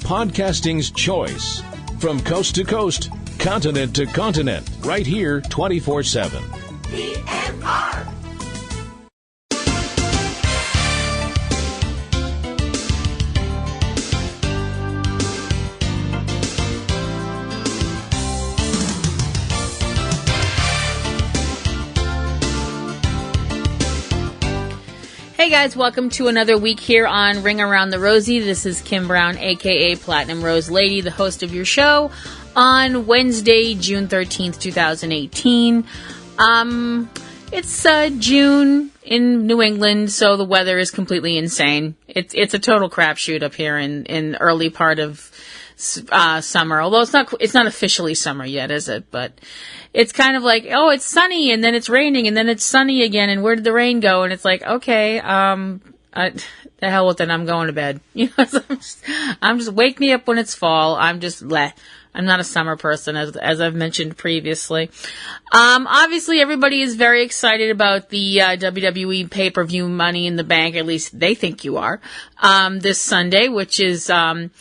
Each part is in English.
podcasting's choice. From coast to coast, continent to continent, right here 24/7. PNR. Hey guys, welcome to another week here on Ring Around The Rosie. This is Kim Brown, aka Platinum Rose Lady, the host of your show on Wednesday, June 13th, 2018. It's June in New England, so the weather is completely insane. It's a total crapshoot up here in early part of summer. Although it's not officially summer yet, is it? But it's kind of like, oh, it's sunny, and then it's raining, and then it's sunny again, and where did the rain go? And it's like, okay, the hell with it, I'm going to bed. You know, so I'm just wake me up when it's fall. I'm not a summer person, as I've mentioned previously. Obviously, everybody is very excited about the WWE pay-per-view Money in the Bank. At least they think you are. This Sunday, which is on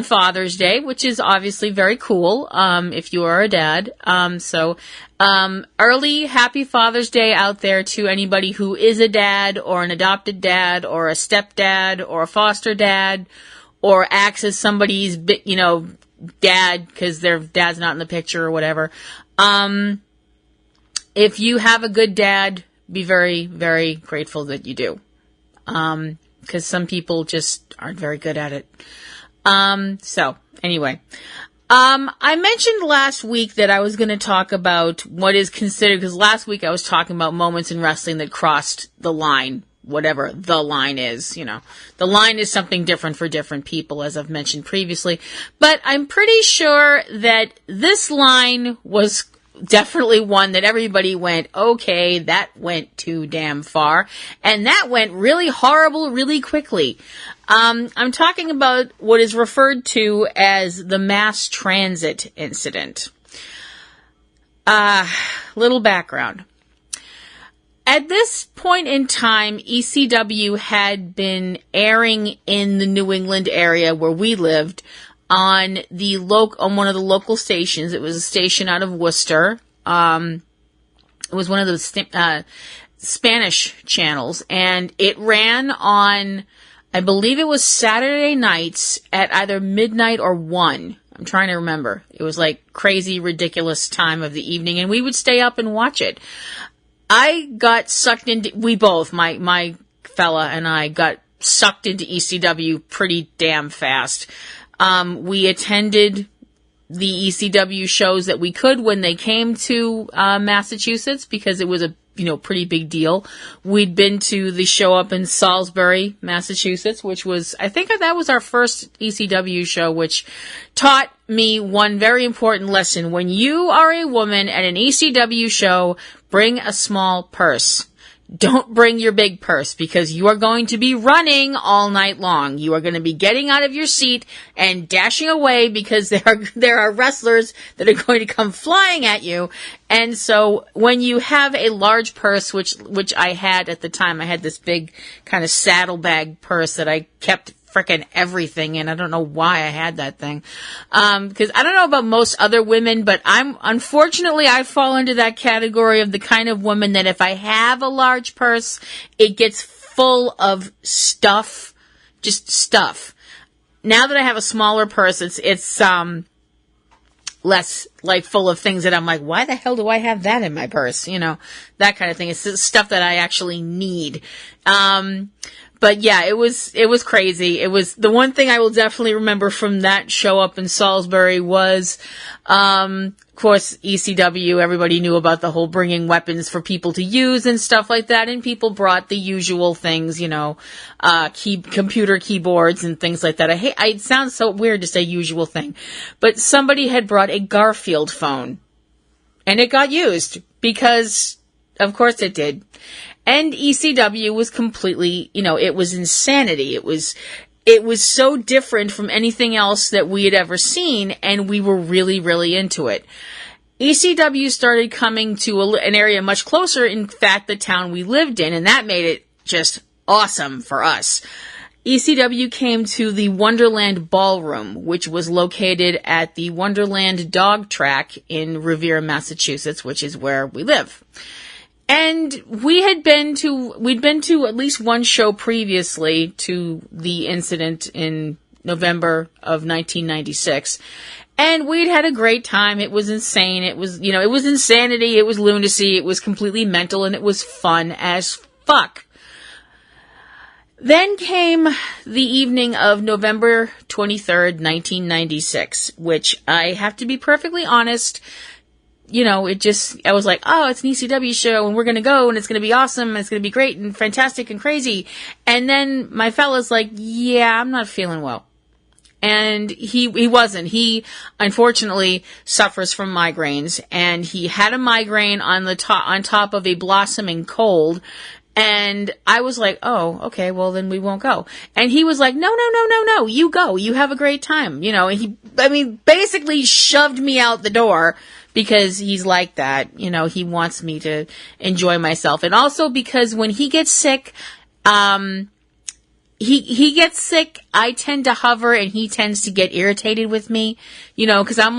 Father's Day, which is obviously very cool if you are a dad. So early Happy Father's Day out there to anybody who is a dad or an adopted dad or a stepdad or a foster dad or acts as somebody's, dad because their dad's not in the picture or whatever. If you have a good dad, be very, very grateful that you do. Because some people just aren't very good at it. So anyway, I mentioned last week that I was going to talk about what is considered, because last week I was talking about moments in wrestling that crossed the line. Whatever the line is, the line is something different for different people, as I've mentioned previously. But I'm pretty sure that this line was definitely one that everybody went, okay, that went too damn far. And that went really horrible really quickly. I'm talking about what is referred to as the mass transit incident. Little background. At this point in time, ECW had been airing in the New England area where we lived on one of the local stations. It was a station out of Worcester. It was one of those Spanish channels, and it ran on, I believe it was Saturday nights at either midnight or 1. I'm trying to remember. It was like crazy, ridiculous time of the evening, and we would stay up and watch it. I got sucked into, my fella and I got sucked into ECW pretty damn fast. We attended the ECW shows that we could when they came to Massachusetts, because it was a pretty big deal. We'd been to the show up in Salisbury, Massachusetts, which was, I think that was our first ECW show, which taught me one very important lesson. When you are a woman at an ECW show, bring a small purse. Don't bring your big purse, because you are going to be running all night long. You are going to be getting out of your seat and dashing away, because there are wrestlers that are going to come flying at you. And so when you have a large purse, which I had at the time, I had this big kind of saddlebag purse that I kept frickin' everything in. I don't know why I had that thing. Because I don't know about most other women, but unfortunately, I fall into that category of the kind of woman that if I have a large purse, it gets full of stuff. Just stuff. Now that I have a smaller purse, it's less like full of things that I'm like, why the hell do I have that in my purse? That kind of thing. It's stuff that I actually need. But yeah, it was crazy. It was the one thing I will definitely remember from that show up in Salisbury was, of course, ECW. Everybody knew about the whole bringing weapons for people to use and stuff like that. And people brought the usual things, computer keyboards and things like that. It sounds so weird to say usual thing, but somebody had brought a Garfield phone, and it got used because, of course, it did. And ECW was completely, it was insanity. It was so different from anything else that we had ever seen, and we were really, really into it. ECW started coming to an area much closer, in fact, the town we lived in, and that made it just awesome for us. ECW came to the Wonderland Ballroom, which was located at the Wonderland Dog Track in Revere, Massachusetts, which is where we live. And we'd been to at least one show previously to the incident in November of 1996. And we'd had a great time. It was insane. It was, it was insanity. It was lunacy. It was completely mental, and it was fun as fuck. Then came the evening of November 23rd, 1996, which I have to be perfectly honest, I was like, oh, it's an ECW show, and we're going to go, and it's going to be awesome, and it's going to be great, and fantastic, and crazy. And then my fella's like, yeah, I'm not feeling well. And he wasn't. He, unfortunately, suffers from migraines, and he had a migraine on top of a blossoming cold. And I was like, oh, okay, well, then we won't go. And he was like, no, you go. You have a great time. And he basically shoved me out the door because he's like that. He wants me to enjoy myself. And also because when he gets sick, he gets sick, I tend to hover, and he tends to get irritated with me, because I'm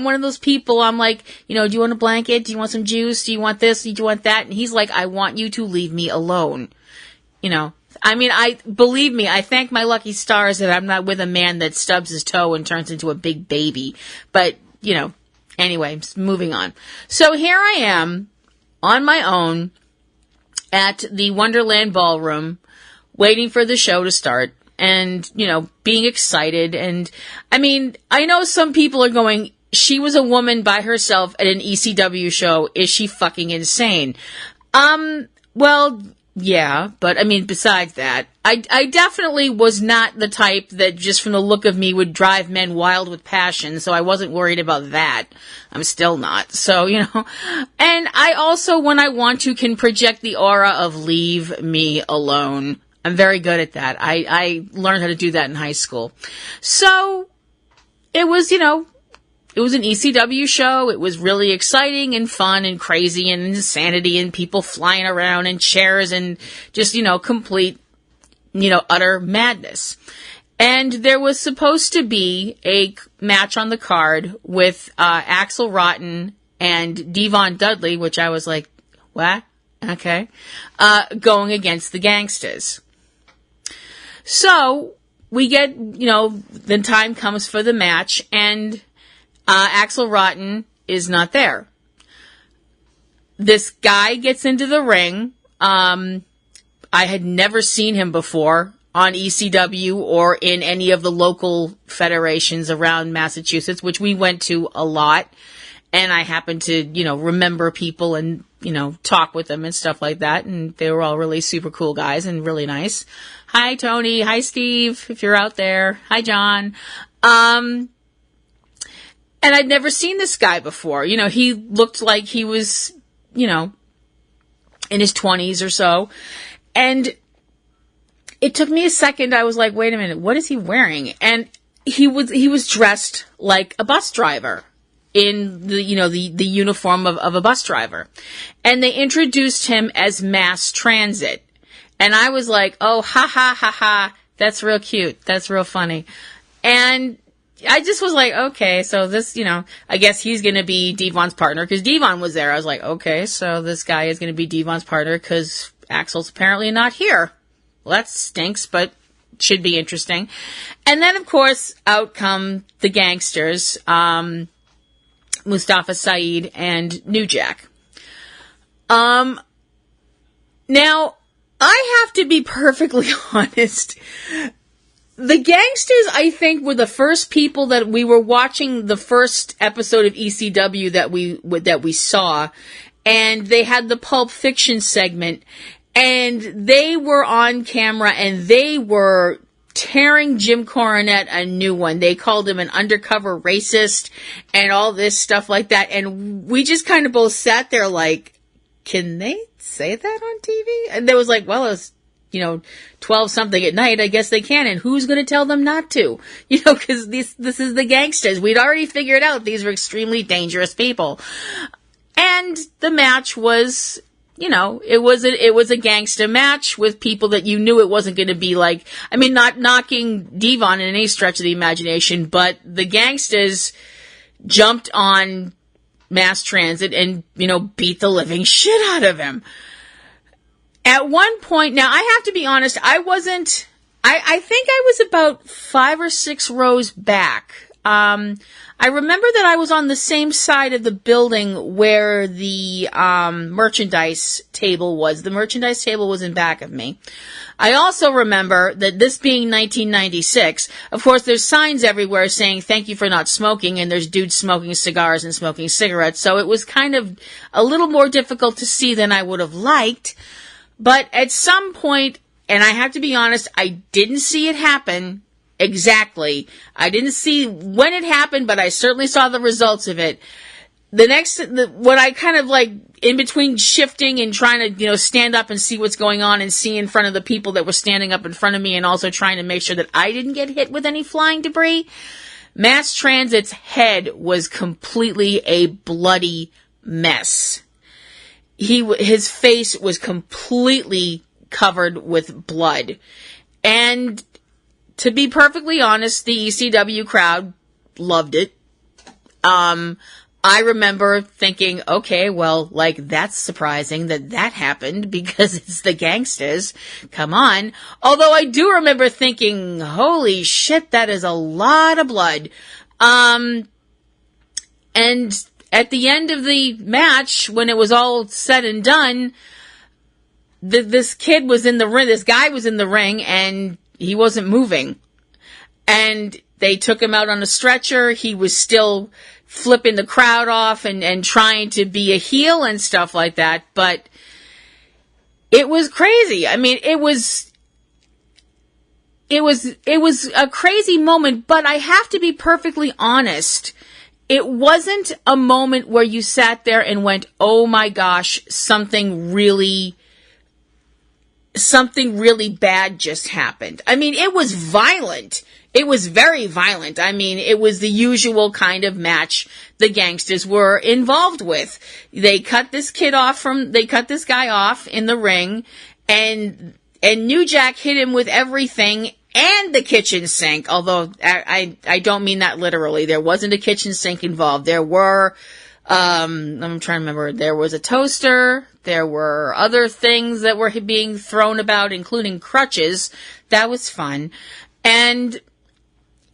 one of those people, I'm like, do you want a blanket? Do you want some juice? Do you want this? Do you want that? And he's like, I want you to leave me alone. Believe me, I thank my lucky stars that I'm not with a man that stubs his toe and turns into a big baby. But, anyway, moving on. So here I am, on my own, at the Wonderland Ballroom, waiting for the show to start and, being excited. And I know some people are going, she was a woman by herself at an ECW show. Is she fucking insane? Well, yeah, but besides that, I definitely was not the type that just from the look of me would drive men wild with passion. So I wasn't worried about that. I'm still not. So, and I also, when I want to, can project the aura of leave me alone. I'm very good at that. I learned how to do that in high school. So, it was, it was an ECW show. It was really exciting and fun and crazy and insanity and people flying around and chairs and just, complete, utter madness. And there was supposed to be a match on the card with Axl Rotten and Devon Dudley, which I was like, what? Okay. Going against the Gangsters. So, we get, the time comes for the match, and Axl Rotten is not there. This guy gets into the ring. I had never seen him before on ECW or in any of the local federations around Massachusetts, which we went to a lot. And I happened to, remember people and, talk with them and stuff like that. And they were all really super cool guys and really nice. Hi, Tony. Hi, Steve, if you're out there. Hi, John. And I'd never seen this guy before. He looked like he was, in his 20s or so. And it took me a second. I was like, wait a minute, what is he wearing? And he was dressed like a bus driver. In the uniform of a bus driver. And they introduced him as Mass Transit. And I was like, oh, ha ha ha ha, that's real cute. That's real funny. And I just was like, okay, so this, I guess he's going to be Devon's partner because Devon was there. I was like, okay, so this guy is going to be Devon's partner because Axel's apparently not here. Well, that stinks, but should be interesting. And then, of course, out come the Gangsters, Mustafa Saeed and New Jack. Now, I have to be perfectly honest. The Gangsters, I think, were the first people that we were watching the first episode of ECW that we saw, and they had the Pulp Fiction segment, and they were on camera, and they were tearing Jim Cornette a new one. They called him an undercover racist and all this stuff like that. And we just kind of both sat there like, can they say that on TV? And there was like, well, it's, 12 something at night. I guess they can. And who's going to tell them not to? Because this is the Gangsters. We'd already figured out these were extremely dangerous people. And the match was you know, it was a gangsta match with people that you knew it wasn't going to be like, I mean, not knocking Devon in any stretch of the imagination, but the gangstas jumped on mass transit and, you know, beat the living shit out of him. At one point, now I have to be honest, I think I was about 5 or 6 rows back. I remember that I was on the same side of the building where the merchandise table was. The merchandise table was in back of me. I also remember that this being 1996, of course, there's signs everywhere saying thank you for not smoking, and there's dudes smoking cigars and smoking cigarettes, so it was kind of a little more difficult to see than I would have liked. But at some point, and I have to be honest, I didn't see it happen exactly. I didn't see when it happened, but I certainly saw the results of it. What I kind of like, in between shifting and trying to, you know, stand up and see what's going on and see in front of the people that were standing up in front of me, and also trying to make sure that I didn't get hit with any flying debris, Mass Transit's head was completely a bloody mess. His face was completely covered with blood. And to be perfectly honest, the ECW crowd loved it. I remember thinking, okay, well, like, that's surprising that happened because it's the gangsters. Come on. Although I do remember thinking, holy shit, that is a lot of blood. And at the end of the match, when it was all said and done, this kid was in the ring, this guy was in the ring, and he wasn't moving. And they took him out on a stretcher. He was still flipping the crowd off and trying to be a heel and stuff like that. But it was crazy. I mean, it was a crazy moment, but I have to be perfectly honest. It wasn't a moment where you sat there and went, oh my gosh, something really bad just happened. I mean, it was violent. It was very violent. I mean, it was the usual kind of match the gangsters were involved with. They cut this guy off in the ring, and New Jack hit him with everything and the kitchen sink. Although I don't mean that literally. There wasn't a kitchen sink involved. There were, I'm trying to remember, there was a toaster. There were other things that were being thrown about, including crutches. That was fun. And,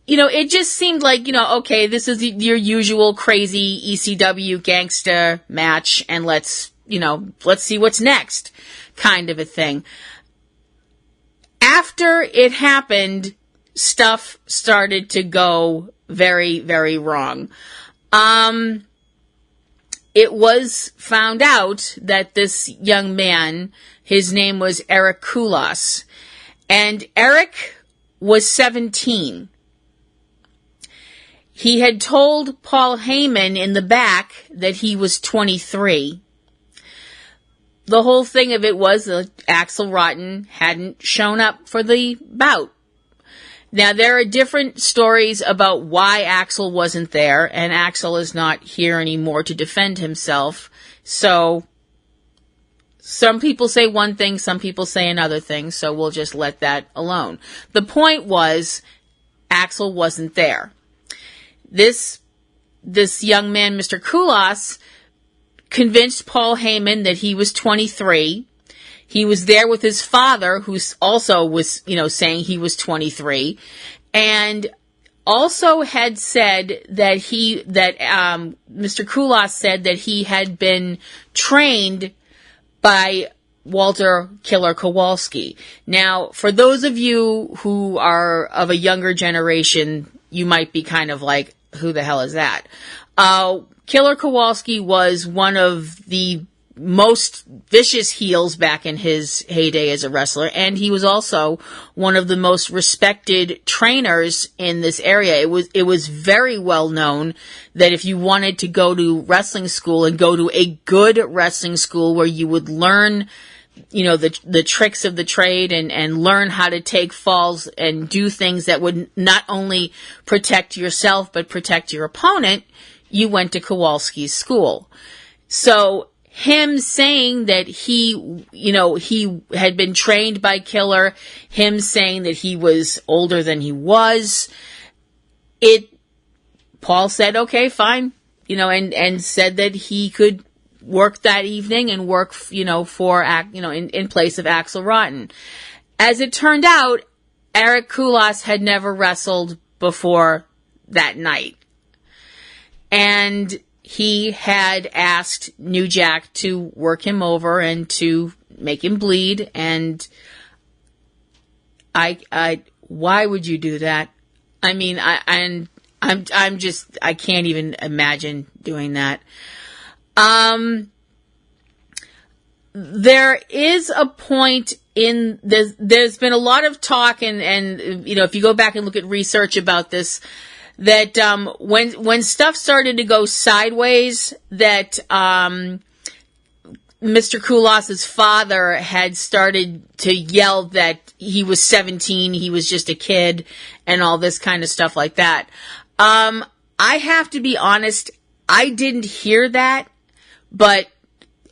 you know, it just seemed like, you know, okay, this is your usual crazy ECW gangsta match, and let's see what's next kind of a thing. After it happened, stuff started to go very, very wrong. It was found out that this young man, his name was Eric Kulas, and Eric was 17. He had told Paul Heyman in the back that he was 23. The whole thing of it was that Axl Rotten hadn't shown up for the bout. Now, there are different stories about why Axl wasn't there, and Axl is not here anymore to defend himself. So, some people say one thing, some people say another thing, so we'll just let that alone. The point was, Axl wasn't there. This young man, Mr. Kulas, convinced Paul Heyman that he was 23. He was there with his father, who also was, you know, saying he was 23, and also had said that Mr. Kulas said that he had been trained by Walter Killer Kowalski. Now, for those of you who are of a younger generation, you might be kind of like, who the hell is that? Killer Kowalski was one of the most vicious heels back in his heyday as a wrestler, and he was also one of the most respected trainers in this area. It was very well known that if you wanted to go to wrestling school and go to a good wrestling school where you would learn, you know, the tricks of the trade and learn how to take falls and do things that would not only protect yourself but protect your opponent, you went to Kowalski's school. So him saying that he had been trained by Killer, him saying that he was older than he was, Paul said, okay, fine, and said that he could work that evening and work, in place of Axel Rotten. As it turned out, Eric Kulas had never wrestled before that night. And he had asked New Jack to work him over and to make him bleed. And why would you do that? I mean, I can't even imagine doing that. There is a point there's been a lot of talk and if you go back and look at research about this, that when stuff started to go sideways, that Mr. Kulas's father had started to yell that he was 17, he was just a kid, and all this kind of stuff like that. I have to be honest, I didn't hear that, but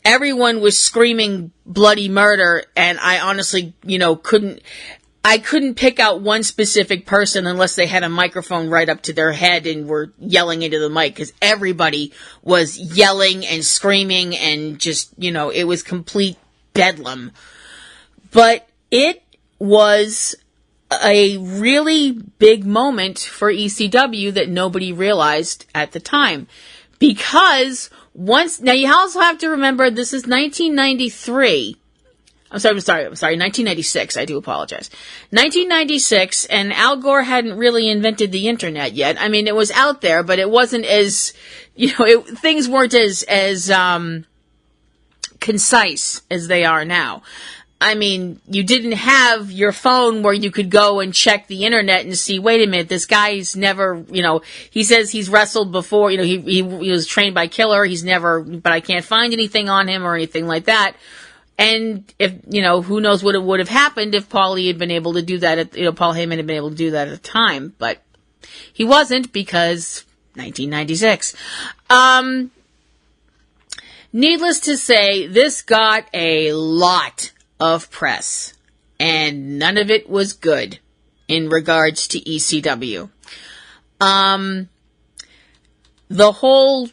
everyone was screaming bloody murder, and I honestly, couldn't pick out one specific person unless they had a microphone right up to their head and were yelling into the mic, because everybody was yelling and screaming and just, it was complete bedlam. But it was a really big moment for ECW that nobody realized at the time. Because now you also have to remember, this is 1993. I'm sorry, 1996, I do apologize. 1996, and Al Gore hadn't really invented the internet yet. I mean, it was out there, but it wasn't as, things weren't as concise as they are now. I mean, you didn't have your phone where you could go and check the internet and see, wait a minute, this guy's never, he says he's wrestled before, he was trained by Killer, but I can't find anything on him or anything like that. And if, who knows what it would have happened if Paulie had been able to do that Paul Heyman had been able to do that at the time, but he wasn't, because 1996. Needless to say, this got a lot of press, and none of it was good in regards to ECW. The whole,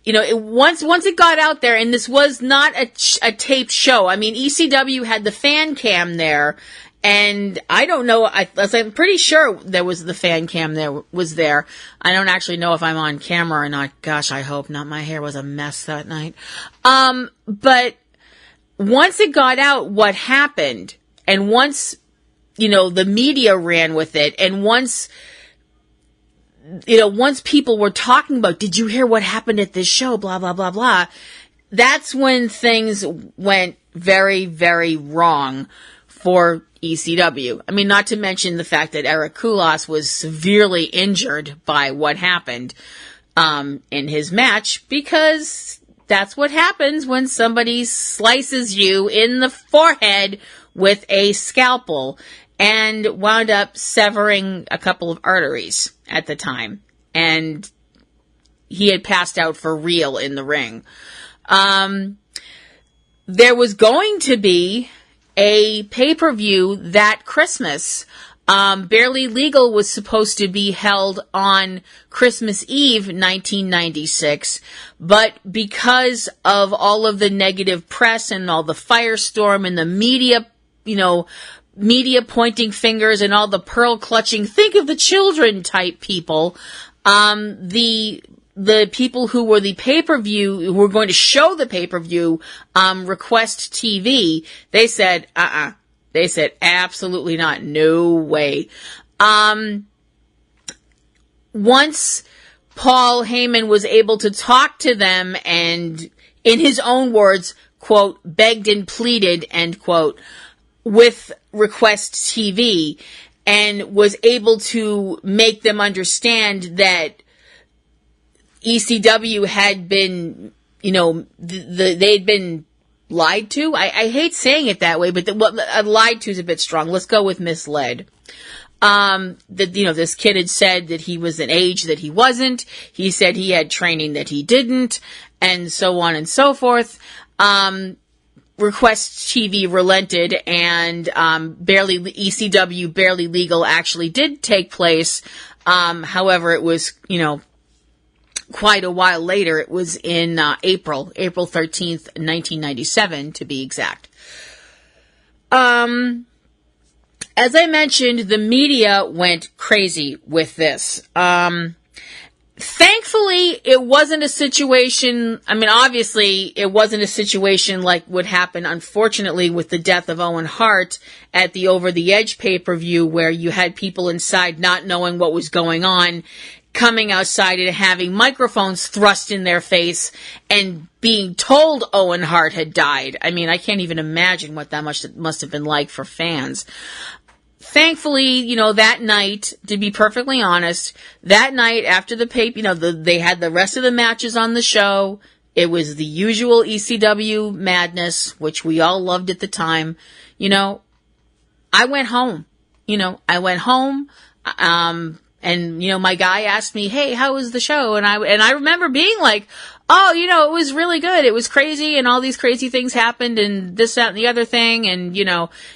once it got out there, and this was not a taped show. I mean, ECW had the fan cam there, and I don't know, I'm pretty sure there was the fan cam was there. I don't actually know if I'm on camera or not. Gosh, I hope not. My hair was a mess that night. But once it got out what happened, and once, the media ran with it, and once people were talking about, did you hear what happened at this show, blah, blah, blah, blah, that's when things went very, very wrong for ECW. I mean, not to mention the fact that Eric Kulas was severely injured by what happened in his match, because that's what happens when somebody slices you in the forehead with a scalpel, and wound up severing a couple of arteries at the time. And he had passed out for real in the ring. There was going to be a pay-per-view that Christmas. Barely Legal was supposed to be held on Christmas Eve, 1996, but because of all of the negative press and all the firestorm and the media, media pointing fingers and all the pearl clutching, think of the children type people, the people who were the pay-per-view, who were going to show the pay-per-view, Request TV, they said, They said, absolutely not. No way. Once Paul Heyman was able to talk to them and, in his own words, quote, begged and pleaded, end quote, with Request TV, and was able to make them understand that ECW had been, they'd been lied to. I hate saying it that way, but lied to is a bit strong. Let's go with misled. This kid had said that he was an age that he wasn't. He said he had training that he didn't, and so on and so forth. Request TV relented, and ECW Barely Legal actually did take place. However, it was, quite a while later. It was in April 13th, 1997, to be exact. As I mentioned, the media went crazy with this. Thankfully, it wasn't a situation, obviously, it wasn't a situation like what happened, unfortunately, with the death of Owen Hart at the Over the Edge pay-per-view, where you had people inside not knowing what was going on, coming outside and having microphones thrust in their face and being told Owen Hart had died. I can't even imagine what that must have been like for fans. Thankfully, that night, to be perfectly honest, that night after the they had the rest of the matches on the show. It was the usual ECW madness, which we all loved at the time. I went home. And my guy asked me, "Hey, how was the show?" And I remember being like, "Oh, it was really good. It was crazy, and all these crazy things happened, and this, that, and the other thing, and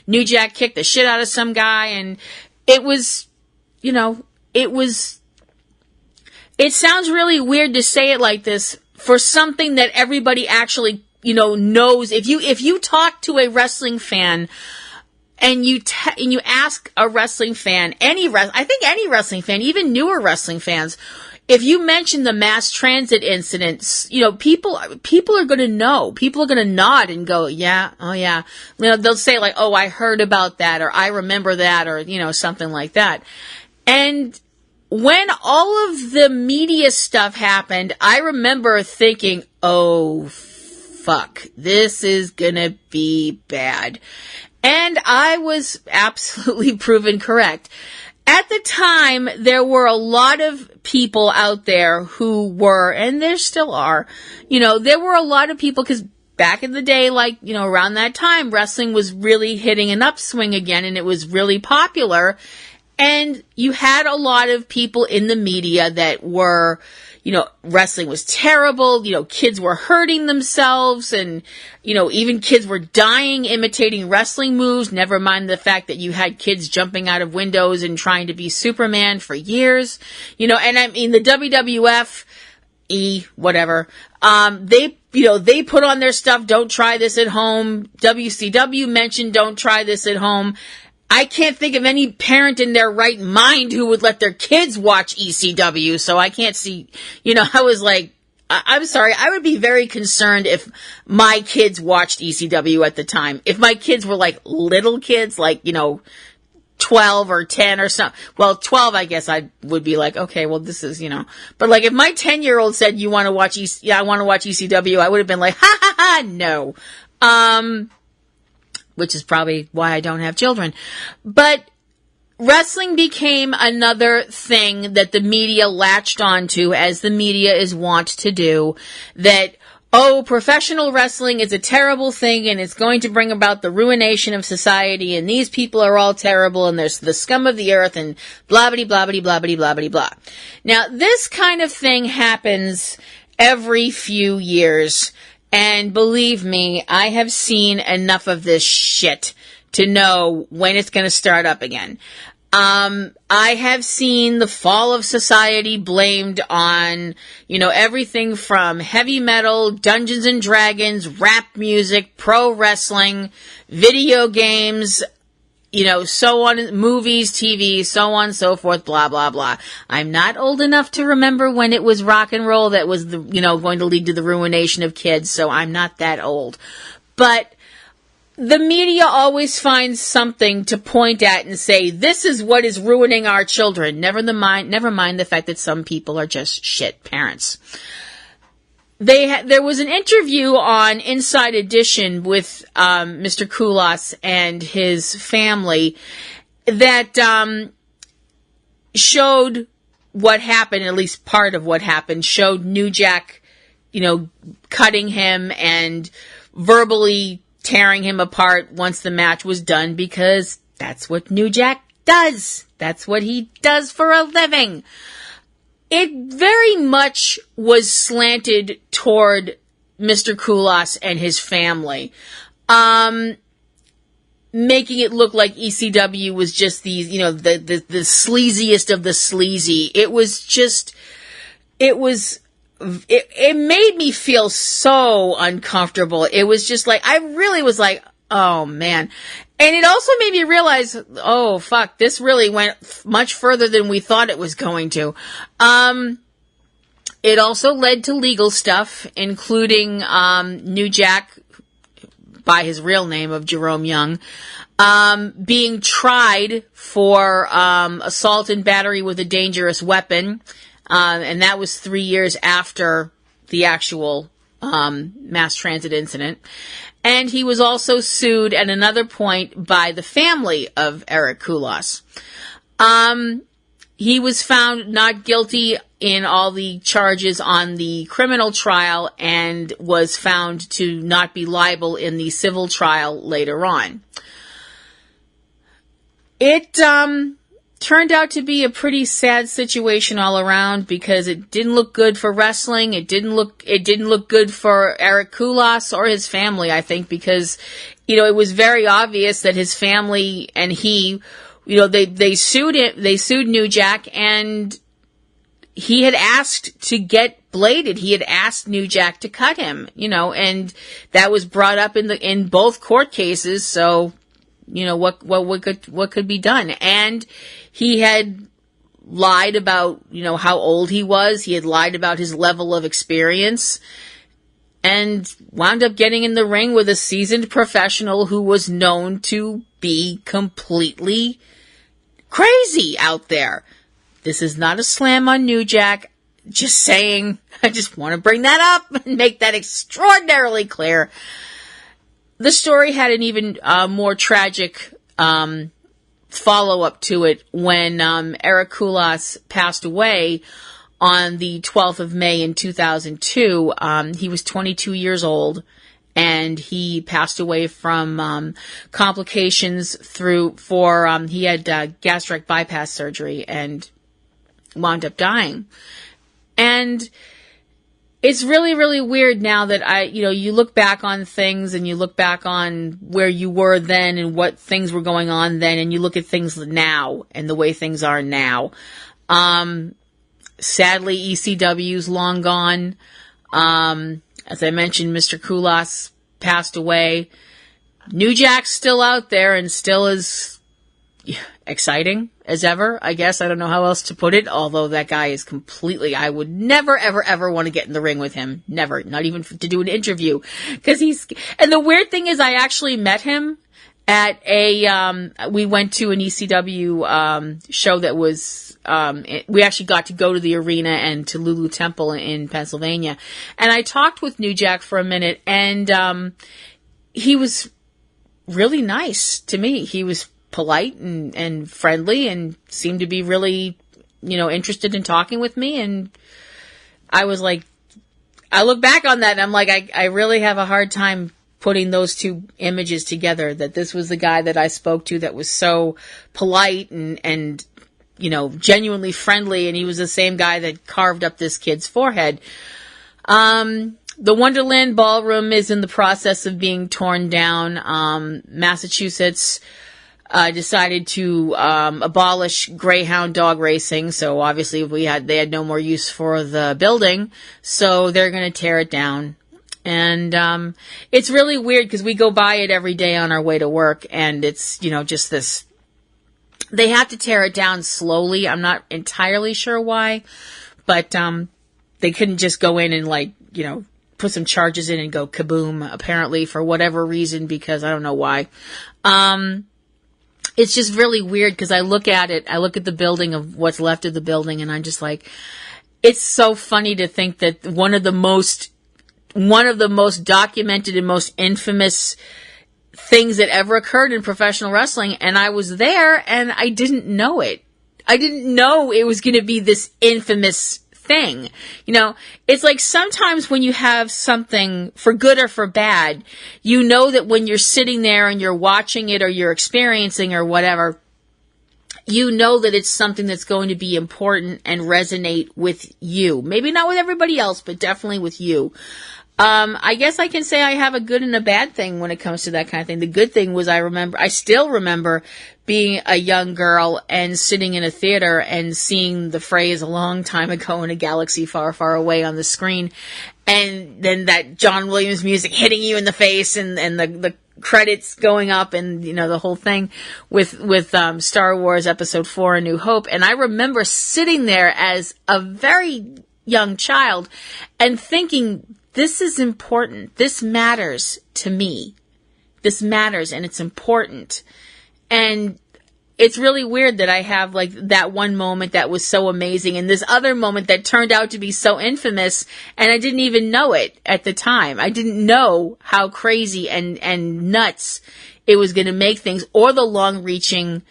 New Jack kicked the shit out of some guy, and it was, it sounds really weird to say it like this for something that everybody actually, knows. If you talk to a wrestling fan, and you ask a wrestling fan, I think any wrestling fan, even newer wrestling fans, if you mention the mass transit incidents, people are going to know. People are going to nod and go, "Yeah, oh yeah." They'll say like, "Oh, I heard about that," or "I remember that," or, something like that. And when all of the media stuff happened, I remember thinking, "Oh, fuck, this is going to be bad." And I was absolutely proven correct. At the time, there were a lot of people out there who were, and there still are, there were a lot of people, because back in the day, around that time, wrestling was really hitting an upswing again, and it was really popular. And you had a lot of people in the media that were, wrestling was terrible, kids were hurting themselves, and, even kids were dying imitating wrestling moves, never mind the fact that you had kids jumping out of windows and trying to be Superman for years, and the WWF, whatever, they put on their stuff, "Don't try this at home." WCW mentioned, "Don't try this at home." I can't think of any parent in their right mind who would let their kids watch ECW, so I can't see, I was like, I'm sorry, I would be very concerned if my kids watched ECW at the time. If my kids were like little kids, 12 or 10 or something. Well, 12, I guess I would be like, okay, well, this is, But if my 10-year-old said, I want to watch ECW, I would have been like, ha ha ha, no. Which is probably why I don't have children. But wrestling became another thing that the media latched onto, as the media is wont to do, that, professional wrestling is a terrible thing, and it's going to bring about the ruination of society, and these people are all terrible, and there's the scum of the earth, and blah-bitty-blah-bitty-blah-bitty-blah-bitty-blah. Now, this kind of thing happens every few years. And believe me, I have seen enough of this shit to know when it's going to start up again. I have seen the fall of society blamed on, everything from heavy metal, Dungeons and Dragons, rap music, pro wrestling, video games, so on, movies, TV, so on and so forth, blah, blah, blah. I'm not old enough to remember when it was rock and roll that was, going to lead to the ruination of kids, so I'm not that old. But the media always finds something to point at and say, this is what is ruining our children. Never mind the fact that some people are just shit parents. There was an interview on Inside Edition with Mr. Kulas and his family that showed what happened, at least part of what happened, showed New Jack, cutting him and verbally tearing him apart once the match was done, because that's what New Jack does. That's what he does for a living. It very much was slanted toward Mr. Kulas and his family. Making it look like ECW was just these, you know, the sleaziest of the sleazy. It made me feel so uncomfortable. It was just like, I really was like, oh man. And it also made me realize, oh fuck, this really went much further than we thought it was going to. It also led to legal stuff, including, New Jack, by his real name of Jerome Young, being tried for, assault and battery with a dangerous weapon. And that was 3 years after the actual, mass transit incident. And he was also sued at another point by the family of Eric Kulas. He was found not guilty in all the charges on the criminal trial and was found to not be liable in the civil trial later on. It turned out to be a pretty sad situation all around because it didn't look good for wrestling. It didn't look good for Eric Kulas or his family, I think, because, you know, it was very obvious that his family and he, you know, they sued New Jack, and he had asked to get bladed. He had asked New Jack to cut him, you know, and that was brought up in both court cases. So, you know, what could be done? And he had lied about, you know, how old he was. He had lied about his level of experience and wound up getting in the ring with a seasoned professional who was known to be completely crazy out there. This is not a slam on New Jack. Just saying. I just want to bring that up and make that extraordinarily clear. The story had an even more tragic follow-up to it when Eric Kulas passed away on the 12th of May in 2002. He was 22 years old, and he passed away from complications he had gastric bypass surgery and wound up dying. And it's really, really weird now that you look back on things and you look back on where you were then and what things were going on then, and you look at things now and the way things are now. Sadly, ECW's long gone. As I mentioned, Mr. Kulas passed away. New Jack's still out there and still is exciting as ever, I guess. I don't know how else to put it, although that guy is I would never, ever, ever want to get in the ring with him. Never. Not even to do an interview. And the weird thing is I actually met him at we went to an ECW, show that was, we actually got to go to the arena and to Lulu Temple in Pennsylvania. And I talked with New Jack for a minute, and, he was really nice to me. He was polite and friendly and seemed to be really, you know, interested in talking with me. And I was like, I look back on that and I'm like, I really have a hard time putting those two images together, that this was the guy that I spoke to that was so polite and, you know, genuinely friendly. And he was the same guy that carved up this kid's forehead. The Wonderland Ballroom is in the process of being torn down. Massachusetts decided to abolish greyhound dog racing, so obviously they had no more use for the building, so they're going to tear it down. And it's really weird because we go by it every day on our way to work, and it's, you know, just this. They have to tear it down slowly. I'm not entirely sure why, but they couldn't just go in and, like, you know, put some charges in and go kaboom, apparently, for whatever reason, because I don't know why. It's just really weird because I look at the building of what's left of the building, and I'm just like, it's so funny to think that one of the most documented and most infamous things that ever occurred in professional wrestling, and I was there and I didn't know it. I didn't know it was going to be this infamous thing. You know, it's like sometimes when you have something, for good or for bad, you know that when you're sitting there and you're watching it or you're experiencing or whatever, you know that it's something that's going to be important and resonate with you. Maybe not with everybody else, but definitely with you. I guess I can say I have a good and a bad thing when it comes to that kind of thing. The good thing was I still remember being a young girl and sitting in a theater and seeing the phrase "a long time ago in a galaxy far, far away" on the screen. And then that John Williams music hitting you in the face and the credits going up and, the whole thing with Star Wars Episode 4, A New Hope. And I remember sitting there as a very young child and thinking, this is important. This matters to me. This matters and it's important. And it's really weird that I have like that one moment that was so amazing and this other moment that turned out to be so infamous and I didn't even know it at the time. I didn't know how crazy and nuts it was going to make things or the long-reaching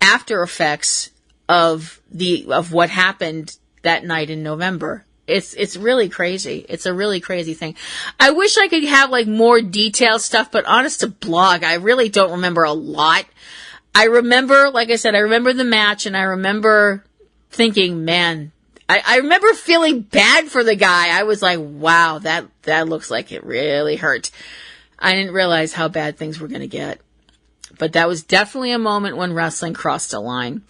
after effects of what happened that night in November. It's really crazy. It's a really crazy thing. I wish I could have like more detailed stuff, but honest to blog, I really don't remember a lot. I remember, like I said, I remember the match and I remember thinking, man, I remember feeling bad for the guy. I was like, wow, that looks like it really hurt. I didn't realize how bad things were going to get. But that was definitely a moment when wrestling crossed a line.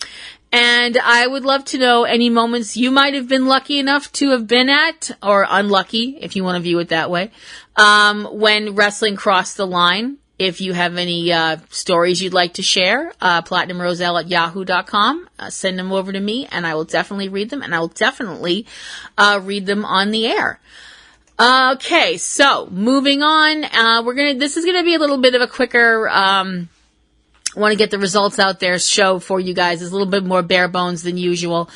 And I would love to know any moments you might have been lucky enough to have been at, or unlucky, if you want to view it that way, when wrestling crossed the line. If you have any stories you'd like to share, platinumroselle@yahoo.com, send them over to me, and I will definitely read them, and I will definitely read them on the air. Okay, so moving on, this is gonna be a little bit of a quicker, want to get the results out there show for you guys. It's a little bit more bare bones than usual.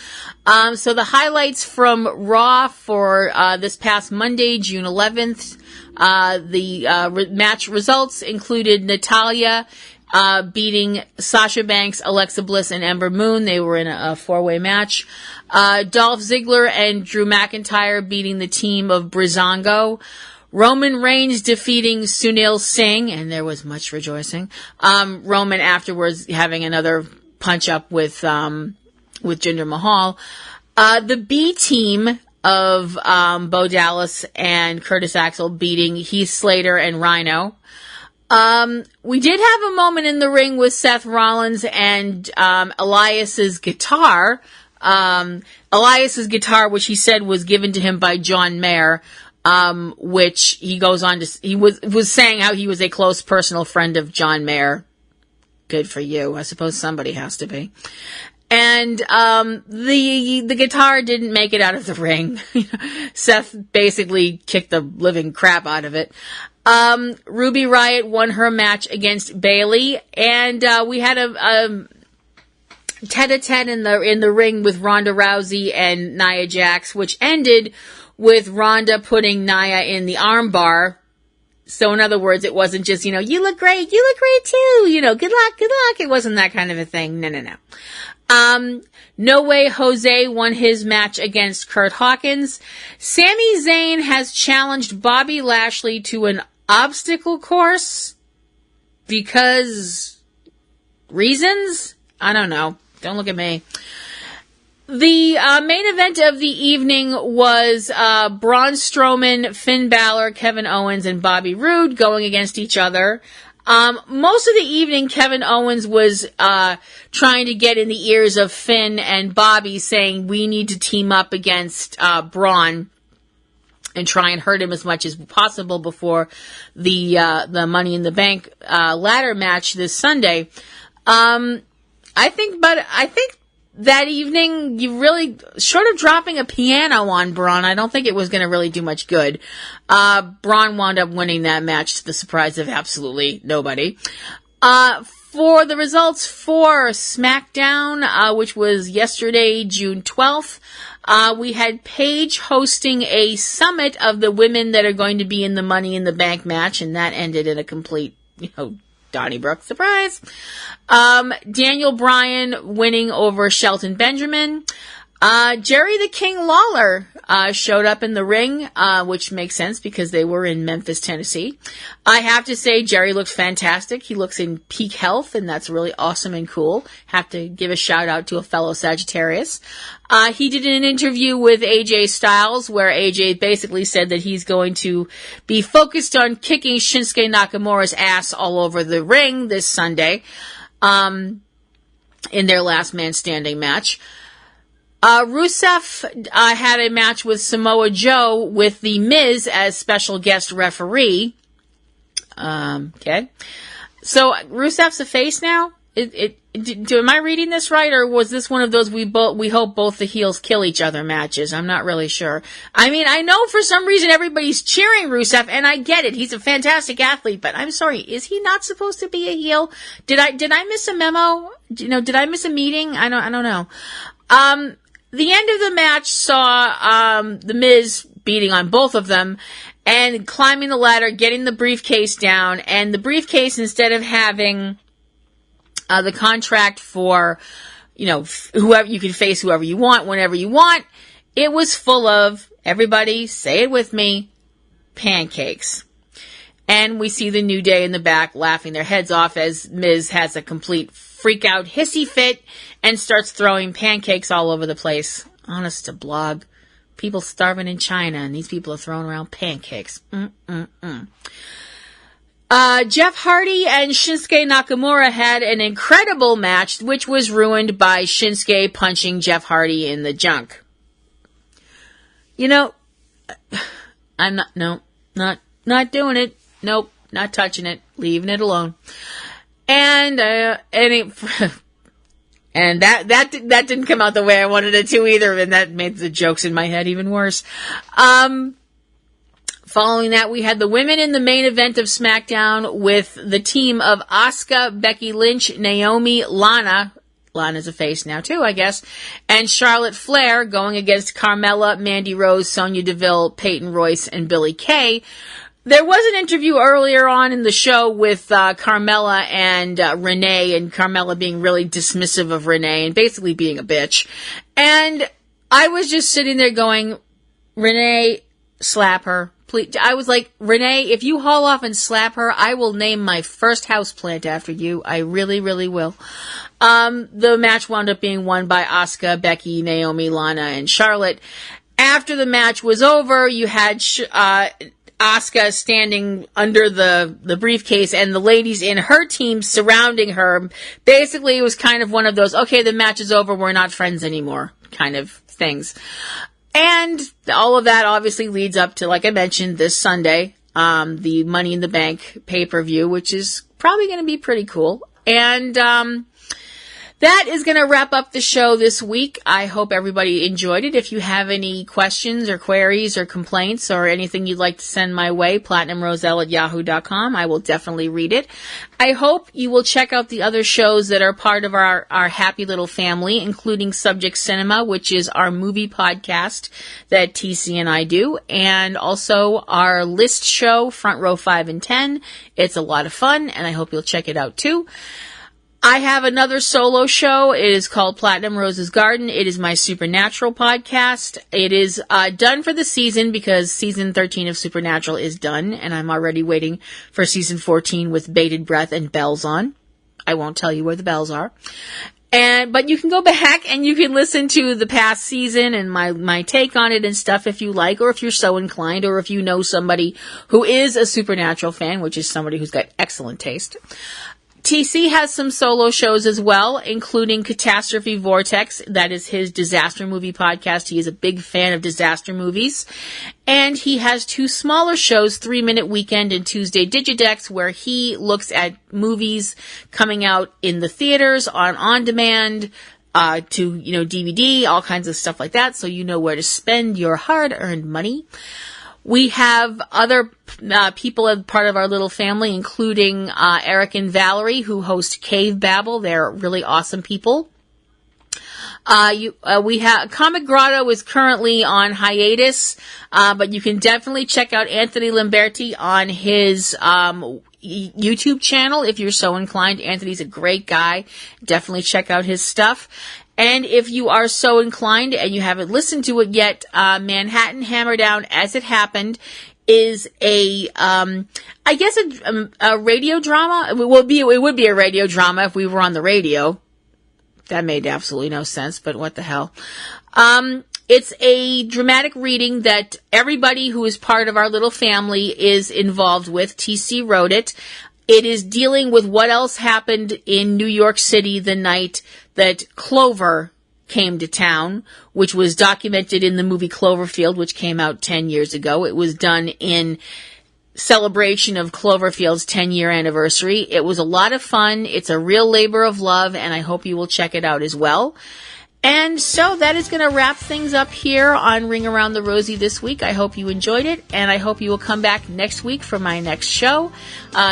So the highlights from Raw for this past Monday, June 11th. The match results included Natalya beating Sasha Banks, Alexa Bliss, and Ember Moon. They were in a four-way match. Dolph Ziggler and Drew McIntyre beating the team of Breezango. Roman Reigns defeating Sunil Singh, and there was much rejoicing. Roman afterwards having another punch-up with Jinder Mahal. The B team of Bo Dallas and Curtis Axel beating Heath Slater and Rhino. We did have a moment in the ring with Seth Rollins and Elias's guitar. Elias's guitar, which he said was given to him by John Mayer, which he goes on to, he was saying how he was a close personal friend of John Mayer. Good for you. I suppose somebody has to be. And the guitar didn't make it out of the ring. Seth basically kicked the living crap out of it. Ruby Riott won her match against Bayley, and we had a tete-a-tete in the ring with Ronda Rousey and Nia Jax, which ended with Ronda putting Nia in the armbar. So in other words, it wasn't just, you look great too, good luck. It wasn't that kind of a thing. No. No Way Jose won his match against Kurt Hawkins. Sami Zayn has challenged Bobby Lashley to an obstacle course because reasons? I don't know. Don't look at me. The main event of the evening was Braun Strowman, Finn Balor, Kevin Owens, and Bobby Roode going against each other. Most of the evening, Kevin Owens was trying to get in the ears of Finn and Bobby, saying we need to team up against Braun and try and hurt him as much as possible before the Money in the Bank ladder match this Sunday. I think that evening, you really, short of dropping a piano on Braun, I don't think it was going to really do much good. Braun wound up winning that match to the surprise of absolutely nobody. For the results for SmackDown, which was yesterday, June 12th, we had Paige hosting a summit of the women that are going to be in the Money in the Bank match, and that ended in a complete, Donnybrook surprise. Daniel Bryan winning over Shelton Benjamin. Jerry the King Lawler showed up in the ring, which makes sense because they were in Memphis, Tennessee. I have to say, Jerry looks fantastic. He looks in peak health, and that's really awesome and cool. Have to give a shout out to a fellow Sagittarius. He did an interview with AJ Styles where AJ basically said that he's going to be focused on kicking Shinsuke Nakamura's ass all over the ring this Sunday, in their last man standing match. Rusev had a match with Samoa Joe with The Miz as special guest referee. Okay. So Rusev's a face now? Am I reading this right, or was this one of those we hope both the heels kill each other matches? I'm not really sure. I mean, I know for some reason everybody's cheering Rusev, and I get it. He's a fantastic athlete, but I'm sorry, is he not supposed to be a heel? Did I miss a memo? Did I miss a meeting? I don't know. The end of the match saw The Miz beating on both of them and climbing the ladder, getting the briefcase down, and the briefcase, instead of having the contract for, whoever you can face whoever you want, whenever you want, it was full of, everybody, say it with me, pancakes. And we see the New Day in the back laughing their heads off as Miz has a complete freak out hissy fit and starts throwing pancakes all over the place. Honest to blog. People starving in China, and these people are throwing around pancakes. Jeff Hardy and Shinsuke Nakamura had an incredible match, which was ruined by Shinsuke punching Jeff Hardy in the junk. I'm not doing it. Nope, not touching it. Leaving it alone. And that didn't come out the way I wanted it to either, and that made the jokes in my head even worse. Following that, we had the women in the main event of SmackDown with the team of Asuka, Becky Lynch, Naomi, Lana. Lana's a face now too, I guess. And Charlotte Flair going against Carmella, Mandy Rose, Sonya Deville, Peyton Royce, and Billie Kay. There was an interview earlier on in the show with Carmella and Renee, and Carmella being really dismissive of Renee and basically being a bitch. And I was just sitting there going, Renee, slap her. Please. I was like, Renee, if you haul off and slap her, I will name my first houseplant after you. I really, really will. The match wound up being won by Asuka, Becky, Naomi, Lana, and Charlotte. After the match was over, you had Asuka standing under the briefcase and the ladies in her team surrounding her. Basically, it was kind of one of those, okay, the match is over, we're not friends anymore kind of things. And all of that obviously leads up to, like I mentioned, this Sunday, the Money in the Bank pay-per-view, which is probably going to be pretty cool. And that is going to wrap up the show this week. I hope everybody enjoyed it. If you have any questions or queries or complaints or anything you'd like to send my way, platinumroselle@yahoo.com. I will definitely read it. I hope you will check out the other shows that are part of our happy little family, including Subject Cinema, which is our movie podcast that TC and I do, and also our list show, Front Row 5 and 10. It's a lot of fun, and I hope you'll check it out too. I have another solo show. It is called Platinum Rose's Garden. It is my Supernatural podcast. It is done for the season because season 13 of Supernatural is done, and I'm already waiting for season 14 with bated breath and bells on. I won't tell you where the bells are. But you can go back and you can listen to the past season and my take on it and stuff if you like, or if you're so inclined, or if you know somebody who is a Supernatural fan, which is somebody who's got excellent taste. TC has some solo shows as well, including Catastrophe Vortex. That is his disaster movie podcast. He is a big fan of disaster movies. And he has two smaller shows, 3 Minute Weekend and Tuesday Digidex, where he looks at movies coming out in the theaters, on demand, to, DVD, all kinds of stuff like that, so you know where to spend your hard-earned money. We have other people as part of our little family, including Eric and Valerie, who host Cavebabble. They're really awesome people. We have Comic Grotto is currently on hiatus, but you can definitely check out Anthony Lamberti on his YouTube channel if you're so inclined. Anthony's a great guy. Definitely check out his stuff. And if you are so inclined and you haven't listened to it yet, Manhattan Hammerdown As It Happened is a radio drama. It would be a radio drama if we were on the radio. That made absolutely no sense, but what the hell. It's a dramatic reading that everybody who is part of our little family is involved with. TC wrote it. It is dealing with what else happened in New York City the night that Clover came to town, which was documented in the movie Cloverfield, which came out 10 years ago. It was done in celebration of Cloverfield's 10-year anniversary. It was a lot of fun. It's a real labor of love, and I hope you will check it out as well. And so that is going to wrap things up here on Ring Around the Rosie this week. I hope you enjoyed it, and I hope you will come back next week for my next show.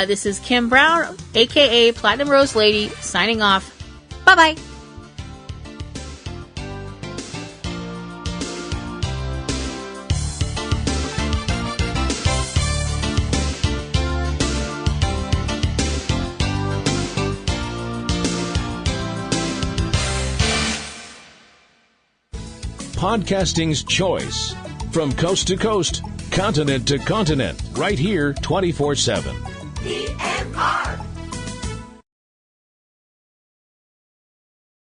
This is Kim Brown, a.k.a. Platinum Rose Lady, signing off. Bye-bye. Podcasting's choice. From coast to coast, continent to continent, right here 24/7.